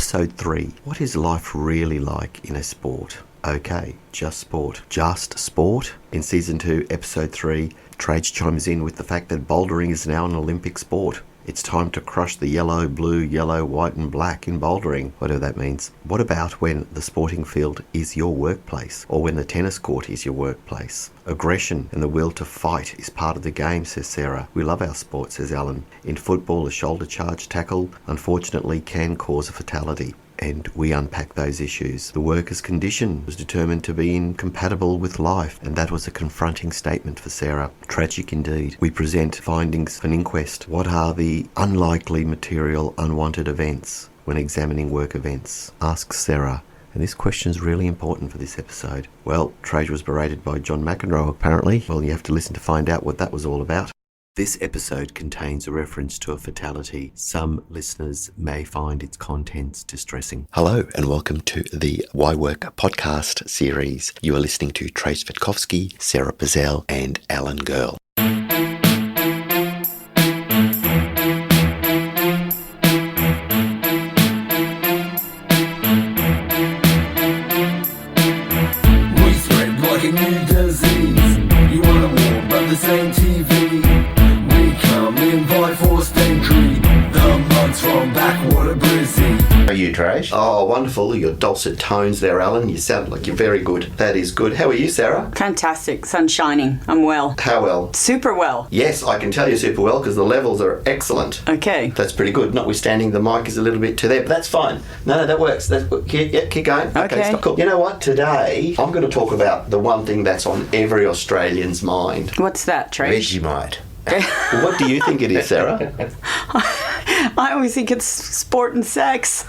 Episode 3. What is life really like in a sport? Okay, just sport. Just sport? In Season 2, Episode 3, Trajce chimes in with the fact that bouldering is now an Olympic sport. It's time to crush the yellow, blue, yellow, white and black in bouldering, whatever that means. What about when the sporting field is your workplace, or when the tennis court is your workplace? Aggression and the will to fight is part of the game, says Sara. We love our sport, says Alan. In football, a shoulder charge tackle, unfortunately, can cause a fatality. And we unpack those issues. The worker's condition was determined to be incompatible with life, and that was a confronting statement for Sara. Tragic indeed. We present findings of an inquest. What are the unlikely material unwanted events when examining work events? Asks Sara. And this question is really important for this episode. Well, Trajce was berated by John McEnroe, apparently. Well, you have to listen to find out what that was all about. This episode contains a reference to a fatality. Some listeners may find its contents distressing. Hello and welcome to the Why Work podcast series. You are listening to Trajce Vitkovsky, Sara Pizzell and Alan Girl. We spread like a new disease. You wanna walk by the same TV. By forced entry, the mugs from Backwater Brizzy. How are you, Trajce? Oh, wonderful. Your dulcet tones there, Alan. You sound like you're very good. That is good. How are you, Sara? Fantastic. Sun's shining. I'm well. How well? Super well. Yes, I can tell you super well because the levels are excellent. Okay. That's pretty good. Notwithstanding the mic is a little bit to there, but that's fine. No, that works. Keep going. Okay. Stop. Cool. You know what? Today, I'm going to talk about the one thing that's on every Australian's mind. What's that, Trajce? Vegemite. What do you think it is, Sara? I always think it's sport and sex.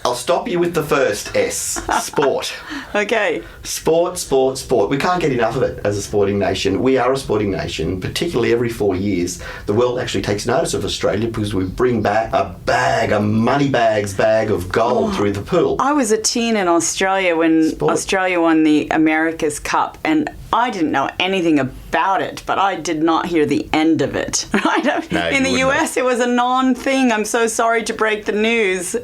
I'll stop you with the first S. Sport. Okay. Sport. We can't get enough of it as a sporting nation. We are a sporting nation, particularly every 4 years. The world actually takes notice of Australia because we bring back a money bag of gold through the pool. I was a teen in Australia when Australia won the America's Cup, and I didn't know anything about it, but I did not hear the end of it. Right? No, in the US, it was a non-thing. I'm so sorry to break the news.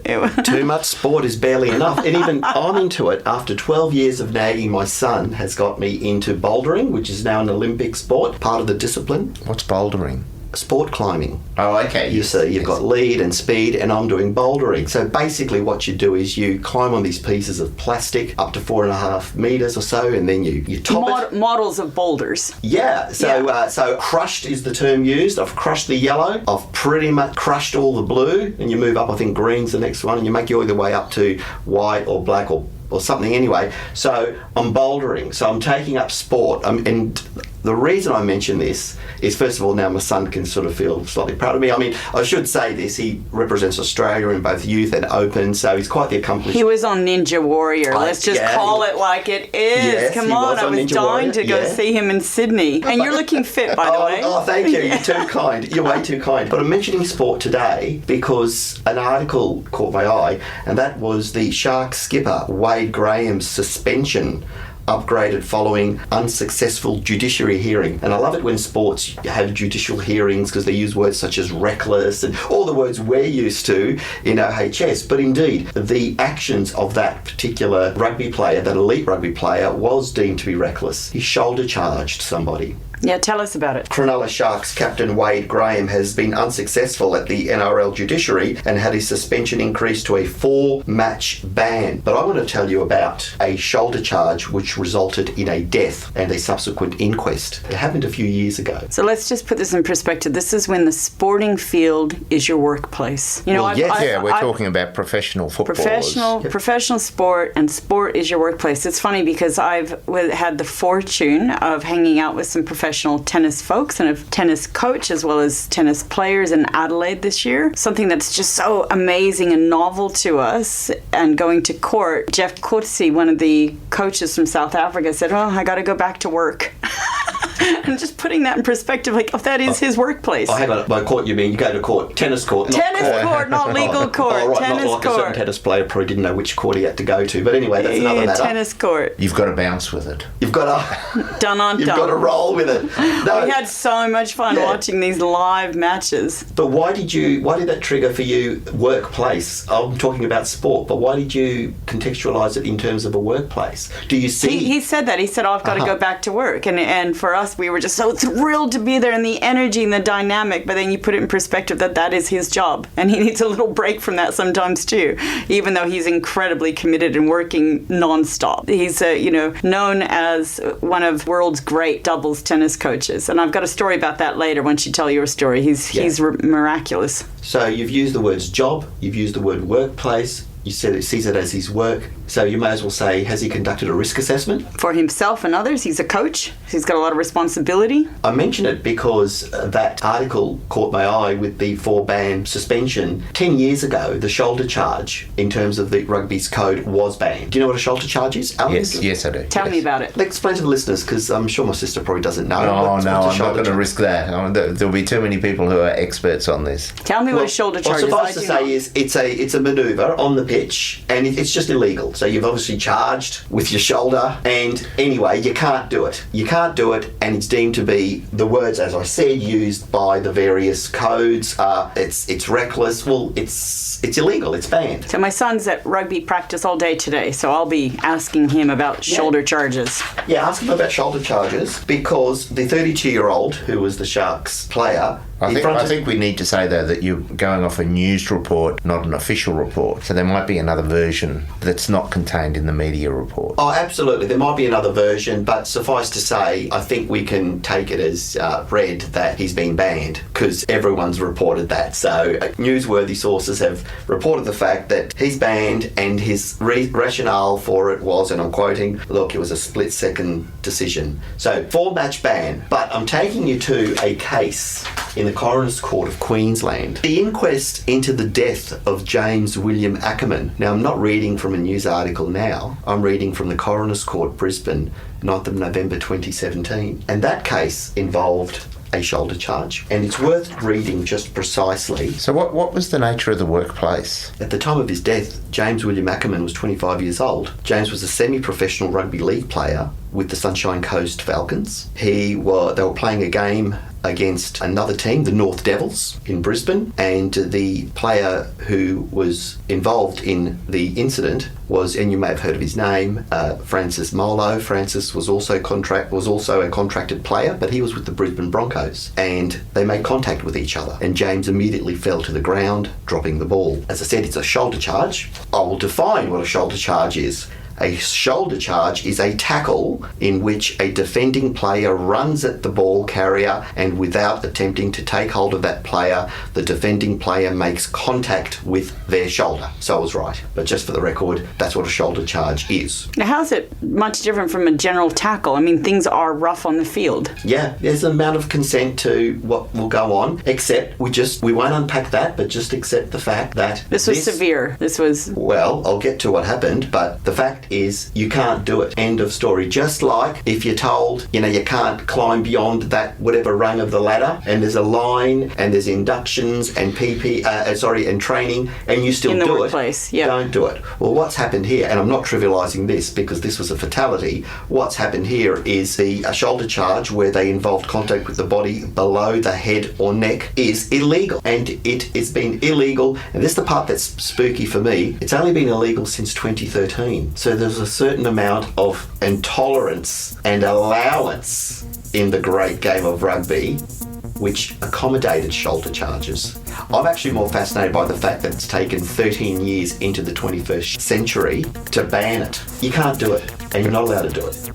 Too much sport is barely enough. And even I'm into it. After 12 years of nagging, my son has got me into bouldering, which is now an Olympic sport, part of the discipline. What's bouldering? Sport climbing. Oh, okay. You see, you've got lead and speed, and I'm doing bouldering. So basically what you do is you climb on these pieces of plastic up to 4.5 metres or so, and then you top it. Models of boulders. Yeah, so crushed is the term used. I've crushed the yellow. I've pretty much crushed all the blue, and you move up, I think green's the next one, and you make your way up to white or black or something anyway. So I'm bouldering, so I'm taking up sport. And the reason I mention this is, first of all, now my son can sort of feel slightly proud of me. I mean, I should say this, he represents Australia in both youth and open, so he's quite the accomplished. He was on Ninja Warrior. Let's just call it like it is. Yes, Come on, I was Ninja dying Warrior, to go see him in Sydney. And you're looking fit, by the way. Oh, thank you. You're too kind. You're way too kind. But I'm mentioning sport today because an article caught my eye, and that was the Sharks skipper, Wade Graham's suspension upgraded following unsuccessful judiciary hearing. And I love it when sports have judicial hearings because they use words such as reckless and all the words we're used to in OHS. But indeed, the actions of that particular rugby player, that elite rugby player, was deemed to be reckless. He shoulder charged somebody. Yeah, tell us about it. Cronulla Sharks captain Wade Graham has been unsuccessful at the NRL judiciary and had his suspension increased to a 4-match ban. But I want to tell you about a shoulder charge which resulted in a death and a subsequent inquest. It happened a few years ago. So let's just put this in perspective. This is when the sporting field is your workplace. You know, We're talking about professional footballers. Professional sport, and sport is your workplace. It's funny because I've had the fortune of hanging out with some professional tennis folks and a tennis coach as well as tennis players in Adelaide this year. Something that's just so amazing and novel to us. And going to court, Jeff Coetzee, one of the coaches from South Africa, said, "Oh, I got to go back to work." And just putting that in perspective, like, that is his workplace. Oh, hang on. By court, you mean you go to court. Tennis court. Tennis court, not legal court. Oh, right, tennis not like court. a certain tennis player probably didn't know which court he had to go to. But anyway, that's another matter. Tennis court. You've got to bounce with it. You've got to... Done on You've done. got to roll with it. No. We had so much fun watching these live matches. But why did that trigger for you workplace? I'm talking about sport, but why did you contextualise it in terms of a workplace? Do you see... He said that. He said, I've got to go back to work. And for us, we were just so thrilled to be there, and the energy and the dynamic, but then you put it in perspective that is his job, and he needs a little break from that sometimes too, even though he's incredibly committed and working non-stop. He's known as one of the world's great doubles tennis coaches, and I've got a story about that later once you tell your story. He's miraculous. So you've used the words job, you've used the word workplace, you said it sees it as his work. So you may as well say, has he conducted a risk assessment? For himself and others, he's a coach. He's got a lot of responsibility. I mention it because that article caught my eye with the 4-ban suspension. 10 years ago, the shoulder charge, in terms of the rugby's code, was banned. Do you know what a shoulder charge is, Alan? Yes, I do. Tell me about it. Let's explain to the listeners, because I'm sure my sister probably doesn't know. I'm not going to charge? risk that. There'll be too many people who are experts on this. Tell me what a shoulder charge is. Suffice to say is it's a manoeuvre on the pitch, and it's just illegal. So you've obviously charged with your shoulder, and anyway, you can't do it. You can't do it, and it's deemed to be, the words, as I said, used by the various codes. It's reckless. Well, it's illegal. It's banned. So my son's at rugby practice all day today, so I'll be asking him about shoulder charges. Yeah, ask him about shoulder charges, because the 32-year-old, who was the Sharks player, I think we need to say, though, that you're going off a news report, not an official report. So there might be another version that's not contained in the media report. Oh, absolutely. There might be another version, but suffice to say, I think we can take it as read that he's been banned, because everyone's reported that. So newsworthy sources have reported the fact that he's banned, and his rationale for it was, and I'm quoting, look, it was a split-second decision. So 4-match ban, but I'm taking you to a case in the Coroner's Court of Queensland. The inquest into the death of James William Ackerman. Now, I'm not reading from a news article now. I'm reading from the Coroner's Court, Brisbane, 9th of November 2017. And that case involved a shoulder charge. And it's worth reading just precisely. So what was the nature of the workplace? At the time of his death, James William Ackerman was 25 years old. James was a semi-professional rugby league player with the Sunshine Coast Falcons. They were playing a game against another team, the North Devils, in Brisbane, and the player who was involved in the incident was, and you may have heard of his name, Francis Molo. Francis was also a contracted player, but he was with the Brisbane Broncos, and they made contact with each other, and James immediately fell to the ground, dropping the ball. As I said, it's a shoulder charge. I will define what a shoulder charge is. A shoulder charge is a tackle in which a defending player runs at the ball carrier, and without attempting to take hold of that player, the defending player makes contact with their shoulder. So I was right. But just for the record, that's what a shoulder charge is. Now, how's it much different from a general tackle? I mean, things are rough on the field. Yeah, there's an amount of consent to what will go on, except we won't unpack that, but just accept the fact that this was severe. Well, I'll get to what happened, but the fact is you can't do it. End of story. Just like if you're told, you can't climb beyond that whatever rung of the ladder, and there's a line, and there's inductions and and training, and you still in the do workplace. it. Yep. Don't do it. Well, what's happened here, and I'm not trivialising this because this was a fatality. What's happened here is a shoulder charge where they involved contact with the body below the head or neck is illegal, and it has been illegal. And this is the part that's spooky for me. It's only been illegal since 2013. So there's a certain amount of intolerance and allowance in the great game of rugby which accommodated shoulder charges. I'm actually more fascinated by the fact that it's taken 13 years into the 21st century to ban it. You can't do it, and you're not allowed to do it.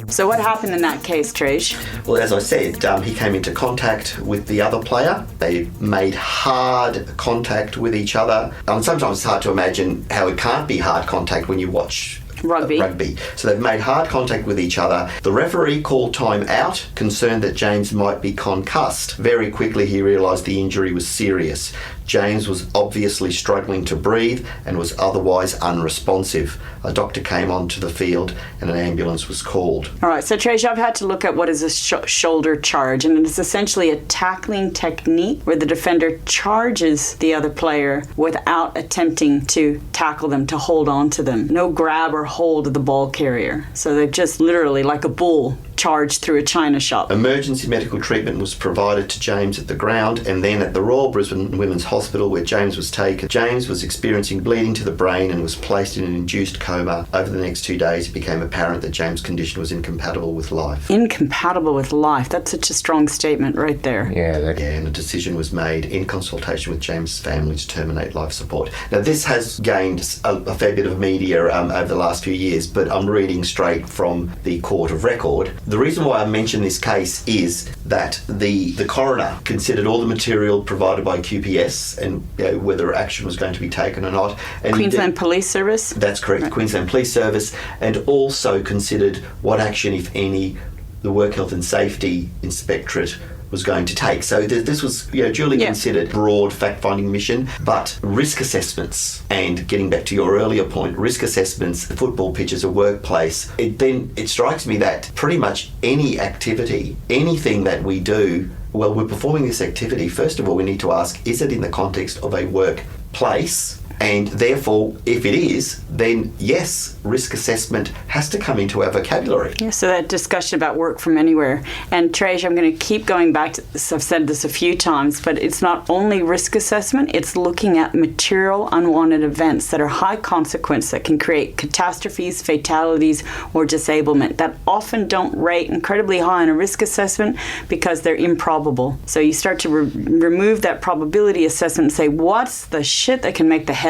So what happened in that case, Trajce? Well, as I said, he came into contact with the other player. They made hard contact with each other. Sometimes it's hard to imagine how it can't be hard contact when you watch rugby. So they've made hard contact with each other. The referee called time out, concerned that James might be concussed. Very quickly he realised the injury was serious. James was obviously struggling to breathe and was otherwise unresponsive. A doctor came onto the field and an ambulance was called. All right, so Trajce, I've had to look at what is a shoulder charge, and it's essentially a tackling technique where the defender charges the other player without attempting to tackle them, to hold on to them. No grab or hold of the ball carrier. So they're just literally like a bull charged through a china shop. Emergency medical treatment was provided to James at the ground and then at the Royal Brisbane Women's Hospital where James was taken. James was experiencing bleeding to the brain and was placed in an induced coma. Over the next 2 days, it became apparent that James' condition was incompatible with life. Incompatible with life. That's such a strong statement right there. Yeah, And a decision was made in consultation with James' family to terminate life support. Now, this has gained a fair bit of media over the last few years, but I'm reading straight from the Court of Record. The reason why I mention this case is that the coroner considered all the material provided by QPS and whether action was going to be taken or not. And Queensland Police Service? That's correct, right. Queensland Police Service, and also considered what action, if any, the Work Health and Safety Inspectorate was going to take. So this was duly considered broad fact-finding mission, but risk assessments, and getting back to your earlier point, risk assessments, football pitches, a workplace, it strikes me that pretty much any activity, anything that we do, well, we're performing this activity, first of all, we need to ask, is it in the context of a workplace? And therefore, if it is, then yes, risk assessment has to come into our vocabulary. Yeah, so that discussion about work from anywhere. And Trajce, I'm going to keep going back to this. I've said this a few times, but it's not only risk assessment, it's looking at material unwanted events that are high consequence that can create catastrophes, fatalities, or disablement that often don't rate incredibly high in a risk assessment because they're improbable. So you start to remove that probability assessment and say, what's the shit that can make the headline?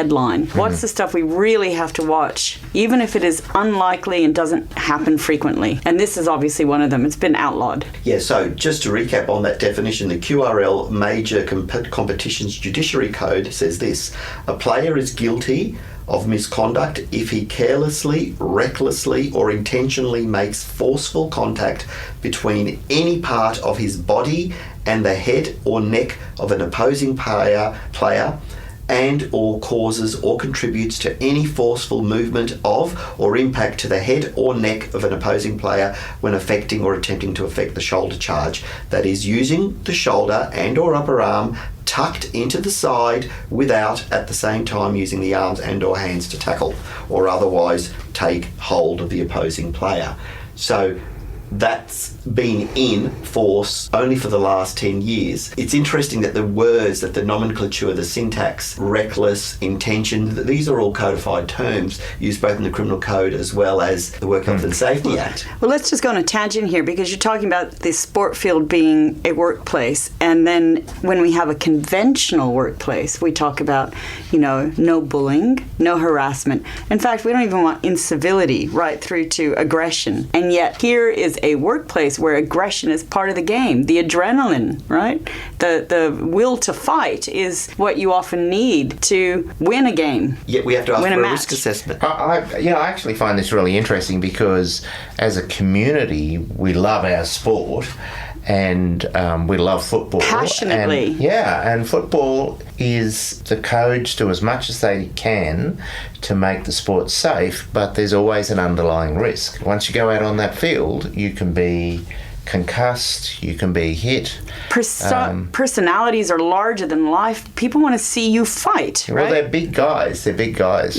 What's the stuff we really have to watch, even if it is unlikely and doesn't happen frequently? And this is obviously one of them. It's been outlawed. Yeah, so just to recap on that definition, the QRL Major Competitions Judiciary Code says this: a player is guilty of misconduct if he carelessly, recklessly, or intentionally makes forceful contact between any part of his body and the head or neck of an opposing player and or causes or contributes to any forceful movement of or impact to the head or neck of an opposing player when affecting or attempting to affect the shoulder charge, that is, using the shoulder and or upper arm tucked into the side without at the same time using the arms and or hands to tackle or otherwise take hold of the opposing player. So that's been in force only for the last 10 years. It's interesting that the words, that the nomenclature, the syntax, reckless, intention, these are all codified terms used both in the Criminal Code as well as the Work Health and Safety Act. Well, let's just go on a tangent here because you're talking about the sport field being a workplace, and then when we have a conventional workplace, we talk about, no bullying, no harassment. In fact, we don't even want incivility right through to aggression. And yet here is a workplace where aggression is part of the game. The adrenaline, right? The will to fight is what you often need to win a game. Yet we have to ask for a match. risk assessment. I actually find this really interesting because as a community, we love our sport and we love football. Passionately. And football is the codes do as much as they can to make the sport safe, but there's always an underlying risk. Once you go out on that field, you can be concussed, you can be hit. Personalities are larger than life. People want to see you fight, right? Well, they're big guys. I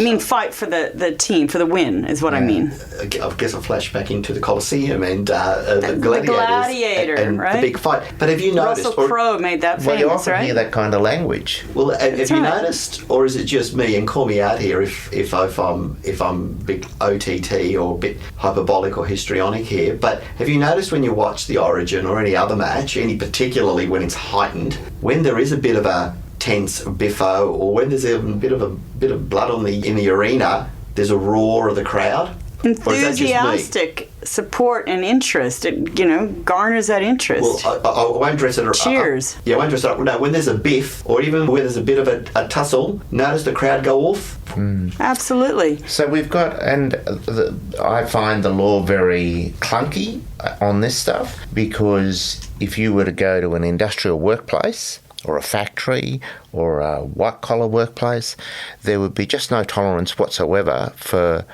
mean, fight for the team, for the win, is what I mean. I guess I'll flash back into the Colosseum and the gladiator, and right? The big fight. But have you noticed? Russell Crowe made that famous, well, you often right? hear that kind of language. Well, have you noticed, or is it just me? And call me out here if I'm a bit OTT or a bit hyperbolic or histrionic here. But have you noticed when you watch the Origin or any other match, particularly when it's heightened, when there is a bit of a tense biffo or when there's a bit of blood in the arena, there's a roar of the crowd? Enthusiastic support and interest. It garners that interest. Well, I won't dress it up. Cheers. I won't dress it up. No, when there's a biff or even when there's a bit of a tussle, notice the crowd go off. Absolutely. So we've got, I find the law very clunky on this stuff because if you were to go to an industrial workplace, or a factory or a white-collar workplace, there would be just no tolerance whatsoever for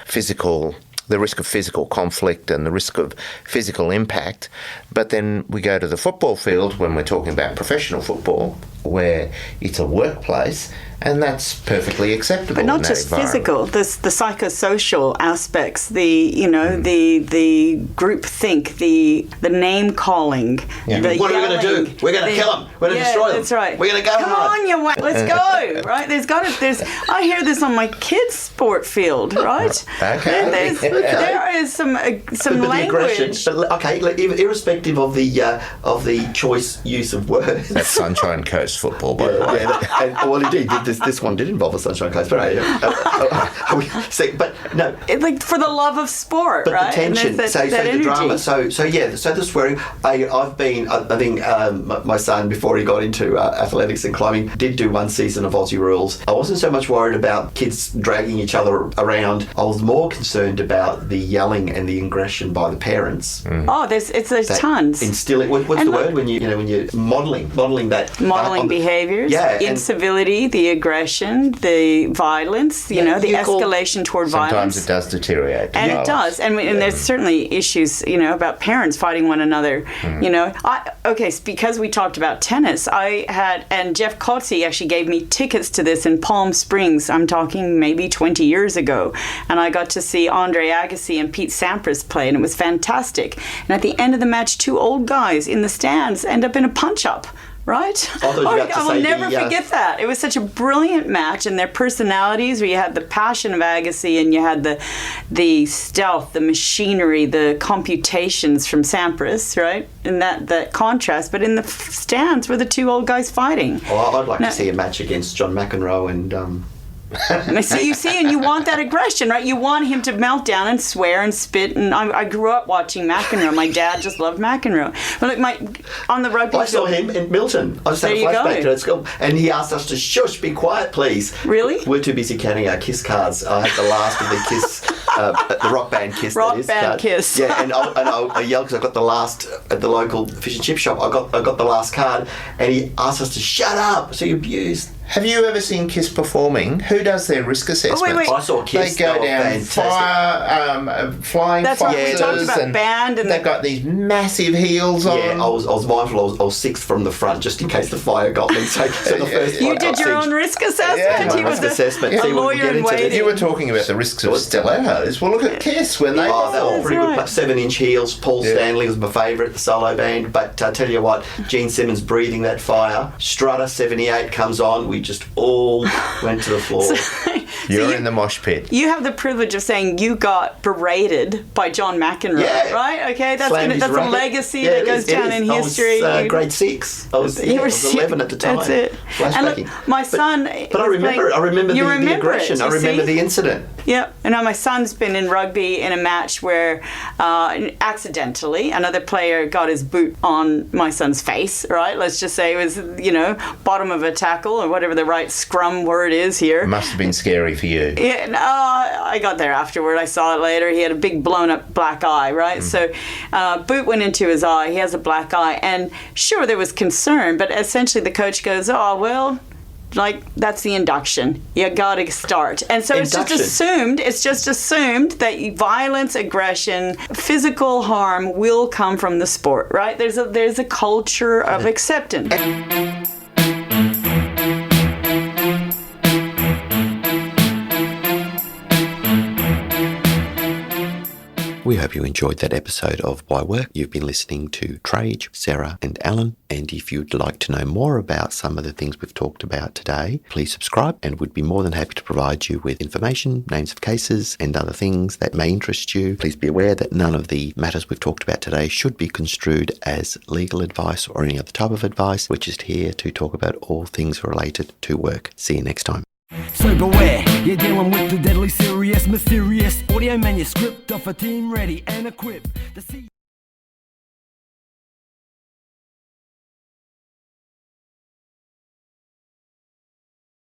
the risk of physical conflict and the risk of physical impact. But then we go to the football field when we're talking about professional football, where it's a workplace, and that's perfectly acceptable. But not in that just environment. physical, the psychosocial aspects, the group think, the name calling, Yeah. the What are we going to yelling, do? We're going to kill them. We're going to destroy them. That's right. We're going to go Come hard. on, let's go. Right? I hear this on my kids' sport field. Right? Okay. There is some But the aggression. language. But okay, irrespective of the choice use of words. That's Sunshine Coast football, by the way. Well, indeed, this one did involve a Sunshine Coast, but but no. Like for the love of sport, But right? the tension, And there's so that the energy. drama, so the swearing. I think my son, before he got into athletics and climbing, did do one season of Aussie Rules. I wasn't so much worried about kids dragging each other around. I was more concerned about the yelling and the aggression by the parents. Oh, there's That tons. Instilling. What's And the look- word when you're modelling that Modeling behaviors, Yeah, and- incivility, the aggression, the violence, the you call- escalation toward Sometimes violence. it does deteriorate. And it does. And there's certainly issues, about parents fighting one another. Because we talked about tennis, and Jeff Coetzee actually gave me tickets to this in Palm Springs. I'm talking maybe 20 years ago. And I got to see Andre Agassi and Pete Sampras play, and it was fantastic. And at the end of the match, two old guys in the stands end up in a punch-up. Right? thought you were about to I will say never forget that. It was such a brilliant match, and their personalities, where you had the passion of Agassi and you had the stealth, the machinery, the computations from Sampras, right? And that contrast. But in the stands were the two old guys fighting. Well, I'd like to see a match against John McEnroe and. And and you want that aggression, right? You want him to melt down and swear and spit. And I grew up watching McEnroe. My dad just loved McEnroe. But on the rugby I saw field- him in Milton. I just had a There you flashback go. to that school, and he asked us to shush, be quiet, please. Really? We're too busy counting our Kiss cards. I had the last of the Kiss, the rock band Kiss. Rock that is, band card. Kiss. Yeah, and I yelled because I got the last at the local fish and chip shop. I got the last card, and he asked us to shut up. So he abused. Have you ever seen Kiss performing? Who does their risk assessment? wait. I saw Kiss. They go were down fantastic. flying That's right, foxes, we talked about and band and they've got these massive heels on. Yeah, I was mindful. I was sixth from the front just in case the fire got me. So the first You one did got your sieged. own risk assessment. Yeah, He my was risk assessment. a See, when we lawyer get in into the- waiting. You were talking about the risks of stilettos. Well, look at Kiss when they Oh, they were perform. pretty right. good. 7-inch heels. Paul Stanley was my favourite, the solo band. But I tell you what, Gene Simmons breathing that fire. Strutter 78 comes on. We just all went to the floor. You're you- in the mosh pit. You have the privilege of saying you got berated by John McEnroe, Yeah. right? Okay, that's Slammed his a racket. legacy Yeah, that it goes is, it down is. in history. I was grade 6. I was 11 at the time. That's it. And Flashbacking. look, my son. But I was remember. playing- I remember You the remember aggression. it, I you remember see? the incident. Yep. And now my son's been in rugby in a match where accidentally another player got his boot on my son's face, right? Let's just say it was, bottom of a tackle or whatever the right scrum word is here. It must have been scary for you. Yeah, no, I got there afterward. I saw it later. He had a big blown up black eye, right? So boot went into his eye. He has a black eye. And sure, there was concern, but essentially the coach goes, oh, well, that's the induction. You got to start. And so Induction. it's just assumed that violence, aggression, physical harm will come from the sport, right? There's a culture of acceptance. We hope you enjoyed that episode of Why Work. You've been listening to Trajce, Sara and Alan. And if you'd like to know more about some of the things we've talked about today, please subscribe and we'd be more than happy to provide you with information, names of cases and other things that may interest you. Please be aware that none of the matters we've talked about today should be construed as legal advice or any other type of advice. We're just here to talk about all things related to work. See you next time. So beware, you're dealing with the deadly serious, mysterious audio manuscript of a team ready and equipped.